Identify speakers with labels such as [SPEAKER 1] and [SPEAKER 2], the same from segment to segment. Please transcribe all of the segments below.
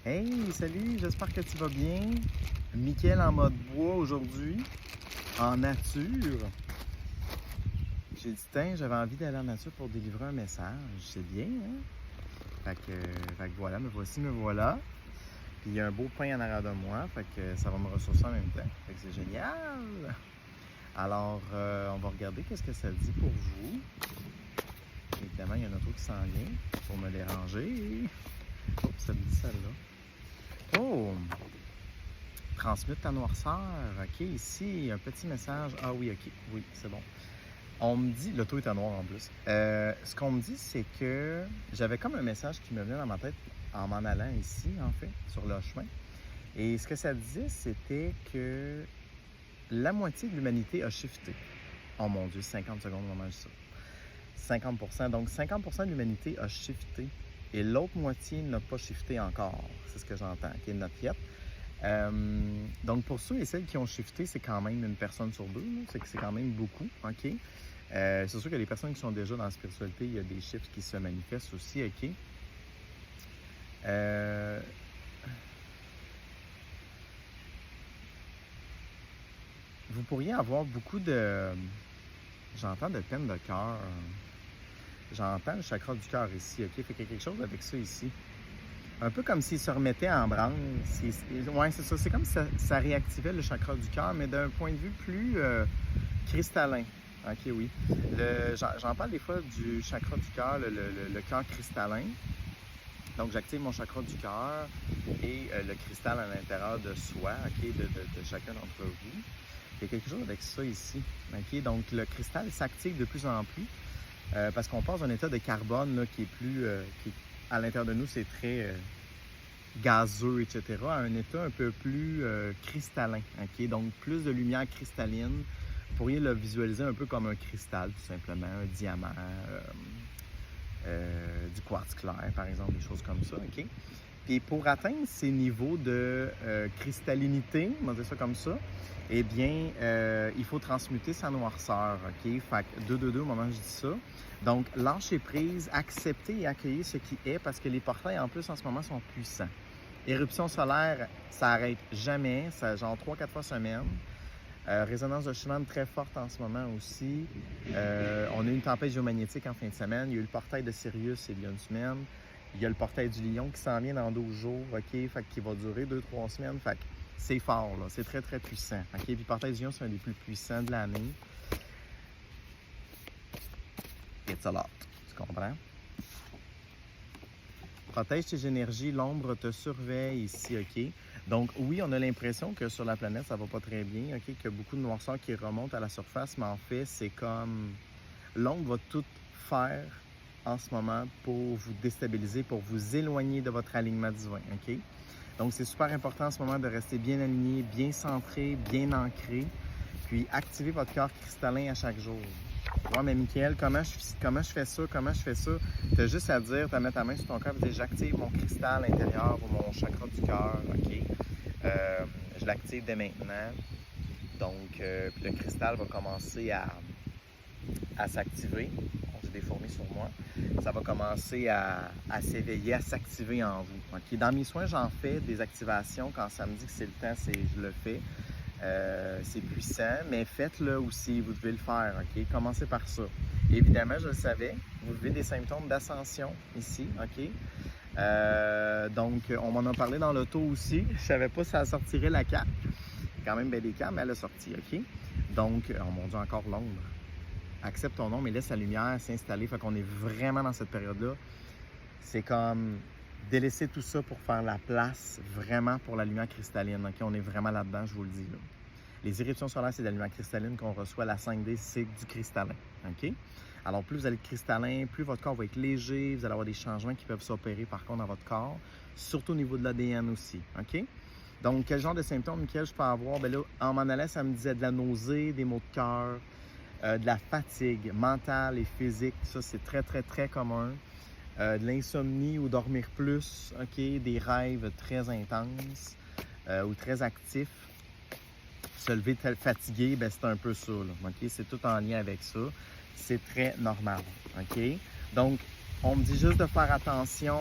[SPEAKER 1] Hey, salut, j'espère que tu vas bien. Mickaël en mode bois aujourd'hui, en nature. J'ai dit, tiens, j'avais envie d'aller en nature pour délivrer un message. C'est bien, hein? Fait que voilà, me voici, me voilà. Puis il y a un beau pain en arrière de moi, fait que ça va me ressourcer en même temps. Fait que c'est génial! Alors, on va regarder qu'est-ce que ça dit pour vous. Évidemment, il y a un auto qui s'en vient pour me déranger. Oh, ça me dit celle-là. Oh! Transmute ta noirceur. OK, ici, un petit message. Ah oui, OK. Oui, c'est bon. On me dit, l'auto est à noir en plus. Ce qu'on me dit, c'est que j'avais comme un message qui me venait dans ma tête en m'en allant ici, en fait, sur le chemin. Et ce que ça disait, c'était que la moitié de l'humanité a shifté. Oh mon Dieu, 50 secondes, au moment de ça. 50%. Donc, 50% de l'humanité a shifté. Et l'autre moitié n'a pas shifté encore. C'est ce que j'entends. OK, not yet. Donc, pour ceux et celles qui ont shifté, c'est quand même une personne sur deux. C'est quand même beaucoup. OK? C'est sûr que les personnes qui sont déjà dans la spiritualité, il y a des shifts qui se manifestent aussi. OK? Vous pourriez avoir beaucoup de... J'entends de peine de cœur. J'entends le chakra du cœur ici. OK? Fait qu'il y a quelque chose avec ça ici. Un peu comme s'il se remettait en branle. Ouais, c'est ça. C'est comme si ça réactivait le chakra du cœur, mais d'un point de vue plus cristallin. OK, oui. J'en parle des fois du chakra du cœur, le cœur cristallin. Donc, j'active mon chakra du cœur et le cristal à l'intérieur de soi, OK, de chacun d'entre vous. Il y a quelque chose avec ça ici. OK? Donc, le cristal s'active de plus en plus parce qu'on passe d'un état de carbone là, qui est plus... à l'intérieur de nous, c'est très gazeux, etc., à un état un peu plus cristallin. OK? Donc, plus de lumière cristalline. Vous pourriez le visualiser un peu comme un cristal, tout simplement, un diamant, du quartz clair, par exemple, des choses comme ça. OK? Puis pour atteindre ces niveaux de cristallinité, on va dire ça comme ça, eh bien, il faut transmuter sa noirceur, OK? Fait que 2-2-2 au moment où je dis ça. Donc, lâcher prise, accepter et accueillir ce qui est, parce que les portails, en plus, en ce moment, sont puissants. Éruption solaire, ça arrête jamais, ça genre 3-4 fois semaine. Résonance de Schumann très forte en ce moment aussi. On a eu une tempête géomagnétique en fin de semaine. Il y a eu le portail de Sirius il y a une semaine. Il y a le portail du Lion qui s'en vient dans 12 jours, OK? Fait qui va durer 2-3 semaines. Fait que c'est fort, là. C'est très, très puissant. OK? Puis le portail du Lion, c'est un des plus puissants de l'année. It's a lot. Tu comprends? Protège tes énergies, l'ombre te surveille ici, OK? Donc, oui, on a l'impression que sur la planète, ça va pas très bien, OK? Qu'il y a beaucoup de noirceur qui remonte à la surface, mais en fait, c'est comme... L'ombre va tout faire en ce moment pour vous déstabiliser, pour vous éloigner de votre alignement divin, OK? Donc, c'est super important en ce moment de rester bien aligné, bien centré, bien ancré, puis activer votre cœur cristallin à chaque jour. Ouais, mais Mickaël, comment je fais ça? Comment je fais ça? Tu as juste à dire, tu as mettre ta main sur ton cœur et dire j'active mon cristal intérieur ou mon chakra du cœur, OK? Je l'active dès maintenant. Donc, puis le cristal va commencer à s'activer. J'ai des fourmis sur moi. Ça va commencer à s'éveiller, à s'activer en vous. OK? Dans mes soins, j'en fais des activations. Quand ça me dit que c'est le temps, je le fais. C'est puissant, mais faites-le aussi, vous devez le faire, OK? Commencez par ça. Évidemment, je le savais, vous vivez des symptômes d'ascension ici, OK? Donc, on m'en a parlé dans l'auto aussi. Je savais pas si ça sortirait la carte. Quand même, bien des cartes, mais elle a sorti, OK? Donc, oh mon Dieu, encore l'ombre. Accepte ton ombre et laisse la lumière s'installer. Fait qu'on est vraiment dans cette période-là. C'est comme... délaisser tout ça pour faire la place vraiment pour la lumière cristalline. OK? On est vraiment là-dedans, je vous le dis. Là. Les éruptions solaires, c'est de la lumière cristalline qu'on reçoit. La 5D, c'est du cristallin. OK? Alors, plus vous allez être cristallin, plus votre corps va être léger. Vous allez avoir des changements qui peuvent s'opérer, par contre, dans votre corps. Surtout au niveau de l'ADN aussi. OK? Donc, quel genre de symptômes, Mickaël, je peux avoir? Bien là, en m'en allant, ça me disait de la nausée, des maux de cœur, de la fatigue mentale et physique. Ça, c'est très, très, très commun. De l'insomnie ou dormir plus, OK? Des rêves très intenses ou très actifs. Se lever fatigué, ben c'est un peu ça, là, OK? C'est tout en lien avec ça. C'est très normal, OK? Donc, On me dit juste de faire attention.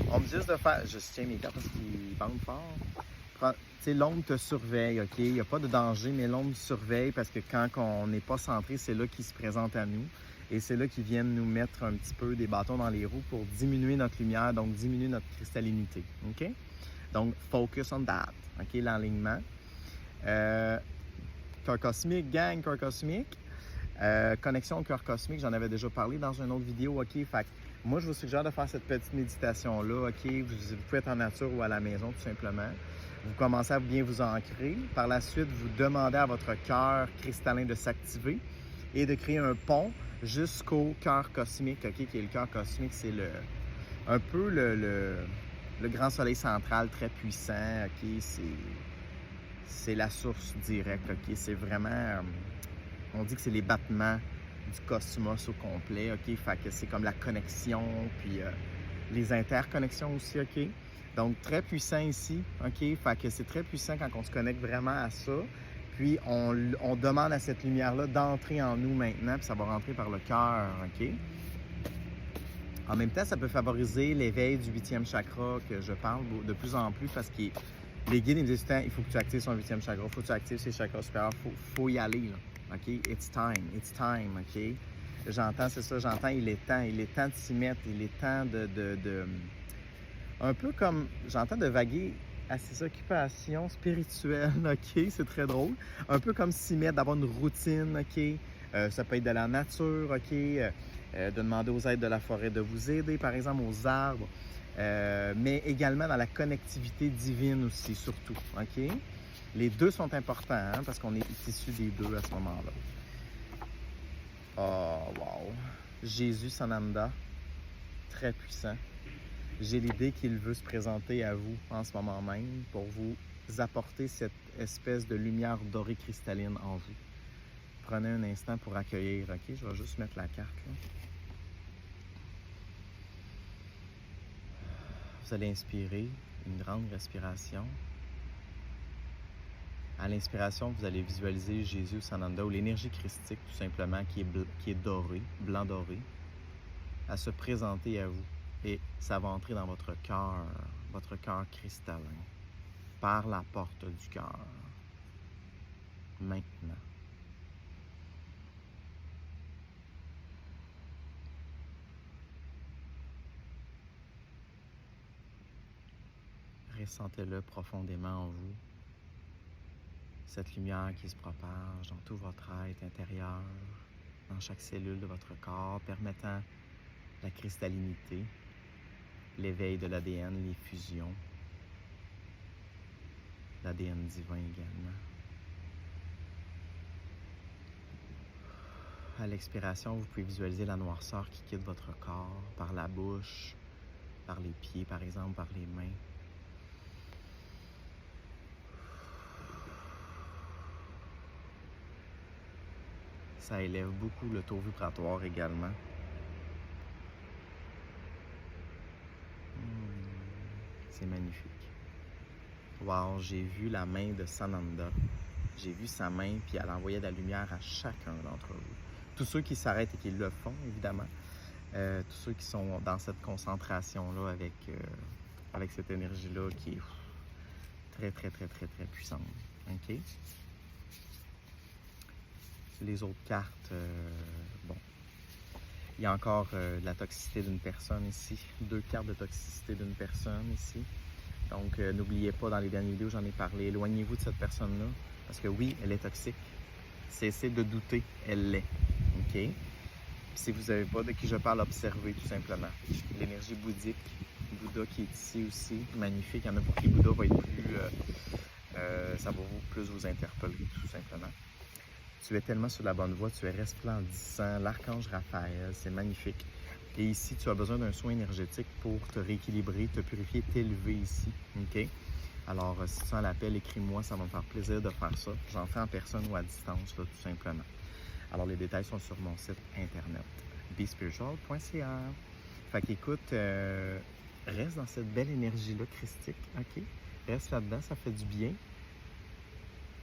[SPEAKER 1] On me dit juste de faire... Je tiens mes cartes parce qu'ils bandent fort. Tu sais, l'ombre te surveille, OK? Il n'y a pas de danger, mais l'ombre surveille parce que quand on n'est pas centré, c'est là qu'il se présente à nous. Et c'est là qu'ils viennent nous mettre un petit peu des bâtons dans les roues pour diminuer notre lumière, donc diminuer notre cristallinité, OK? Donc, focus on that, OK? L'alignement. Cœur cosmique, gang, cœur cosmique. Connexion au cœur cosmique, j'en avais déjà parlé dans une autre vidéo, OK? Fait que moi, je vous suggère de faire cette petite méditation-là, OK? Vous pouvez être en nature ou à la maison, tout simplement. Vous commencez à bien vous ancrer. Par la suite, vous demandez à votre cœur cristallin de s'activer et de créer un pont jusqu'au cœur cosmique, OK? Qui est le cœur cosmique, c'est un peu le grand soleil central très puissant, OK? C'est la source directe, OK? C'est vraiment... on dit que c'est les battements du cosmos au complet, OK? Fait que c'est comme la connexion, puis les interconnexions aussi, OK? Donc, très puissant ici, OK? Fait que c'est très puissant quand on se connecte vraiment à ça. Puis, on demande à cette lumière-là d'entrer en nous maintenant, puis ça va rentrer par le cœur, OK? En même temps, ça peut favoriser l'éveil du 8e chakra que je parle de plus en plus parce que les guides me disent il faut que tu actives son 8e chakra, il faut que tu actives ses chakras supérieurs, faut y aller, là. OK? It's time, OK? J'entends, c'est ça, j'entends, il est temps de s'y mettre, il est temps un peu comme, j'entends de vaguer à ses occupations spirituelles, OK? C'est très drôle. Un peu comme s'y mettre, d'avoir une routine, OK? Ça peut être de la nature, OK? De demander aux êtres de la forêt de vous aider, par exemple, aux arbres. Mais également dans la connectivité divine aussi, surtout, OK? Les deux sont importants, hein, parce qu'on est issu des deux à ce moment-là. Oh, wow! Jésus Sananda, très puissant. J'ai l'idée qu'il veut se présenter à vous en ce moment même pour vous apporter cette espèce de lumière dorée cristalline en vous. Prenez un instant pour accueillir, OK? Je vais juste mettre la carte, là. Vous allez inspirer une grande respiration. À l'inspiration, vous allez visualiser Jésus Sananda ou l'énergie christique tout simplement qui est dorée, blanc doré, à se présenter à vous. Et ça va entrer dans votre cœur cristallin, par la porte du cœur. Maintenant. Ressentez-le profondément en vous. Cette lumière qui se propage dans tout votre être intérieur, dans chaque cellule de votre corps, permettant la cristallinité, l'éveil de l'ADN, les fusions, l'ADN divin également. À l'expiration, vous pouvez visualiser la noirceur qui quitte votre corps par la bouche, par les pieds par exemple, par les mains. Ça élève beaucoup le taux vibratoire également. C'est magnifique. Wow, j'ai vu la main de Sananda. J'ai vu sa main, puis elle envoyait de la lumière à chacun d'entre vous. Tous ceux qui s'arrêtent et qui le font, évidemment. Tous ceux qui sont dans cette concentration-là avec cette énergie-là qui est très, très, très, très, très puissante. OK? Les autres cartes, bon. Il y a encore de la toxicité d'une personne ici. 2 cartes de toxicité d'une personne ici. Donc, n'oubliez pas, dans les dernières vidéos, j'en ai parlé. Éloignez-vous de cette personne-là. Parce que oui, elle est toxique. Cessez de douter, elle l'est. OK? Puis si vous n'avez pas de qui je parle, observez tout simplement. L'énergie bouddhique, Bouddha qui est ici aussi, magnifique. Il y en a pour qui Bouddha va être plus... ça va plus vous interpeller, tout simplement. Tu es tellement sur la bonne voie, tu es resplendissant. L'archange Raphaël, c'est magnifique. Et ici, tu as besoin d'un soin énergétique pour te rééquilibrer, te purifier, t'élever ici. OK? Alors, si tu as l'appel, écris-moi, ça va me faire plaisir de faire ça. J'en fais en personne ou à distance, là, tout simplement. Alors, les détails sont sur mon site internet, bespiritual.ca. Fait qu'écoute, reste dans cette belle énergie-là christique, OK? Reste là-dedans, ça fait du bien.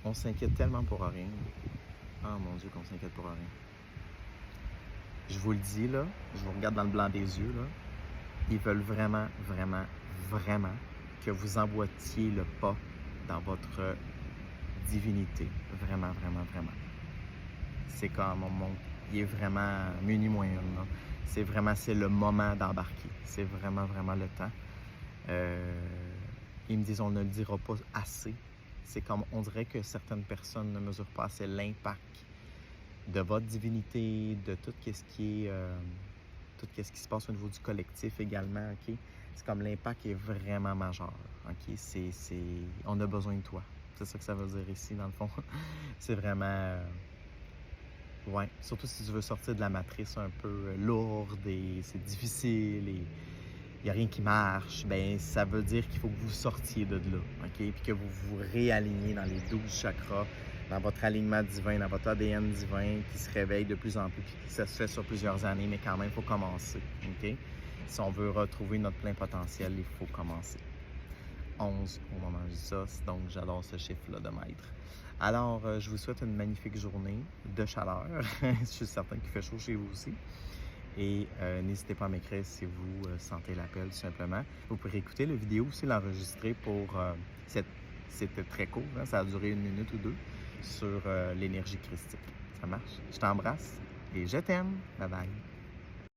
[SPEAKER 1] On s'inquiète tellement pour rien. Oh mon Dieu, qu'on s'inquiète pour rien. Je vous le dis, là, je vous regarde dans le blanc des yeux, là, ils veulent vraiment, vraiment, vraiment que vous emboîtiez le pas dans votre divinité. Vraiment, vraiment, vraiment. C'est comme il est vraiment muni moyenne. C'est vraiment, c'est le moment d'embarquer. C'est vraiment, vraiment le temps. Ils me disent, on ne le dira pas assez. C'est comme, on dirait que certaines personnes ne mesurent pas assez l'impact de votre divinité, de tout ce qui est, tout ce qui se passe au niveau du collectif également, ok? C'est comme l'impact est vraiment majeur, ok? On a besoin de toi. C'est ça que ça veut dire ici, dans le fond. C'est vraiment, ouais, surtout si tu veux sortir de la matrice un peu lourde et c'est difficile et il n'y a rien qui marche, ben ça veut dire qu'il faut que vous sortiez de là, ok? Puis que vous vous réaligniez dans les 12 chakras, dans votre alignement divin, dans votre ADN divin qui se réveille de plus en plus, puis ça se fait sur plusieurs années, mais quand même, il faut commencer, ok? Si on veut retrouver notre plein potentiel, il faut commencer. 11 au moment où je dis ça, donc j'adore ce chiffre-là de maître. Alors, je vous souhaite une magnifique journée de chaleur. Je suis certain qu'il fait chaud chez vous aussi. Et n'hésitez pas à m'écrire si vous sentez l'appel, tout simplement. Vous pourrez écouter la vidéo aussi, l'enregistrer pour... C'était très court, hein? Ça a duré 1 minute ou 2 sur l'énergie christique. Ça marche? Je t'embrasse et je t'aime. Bye bye.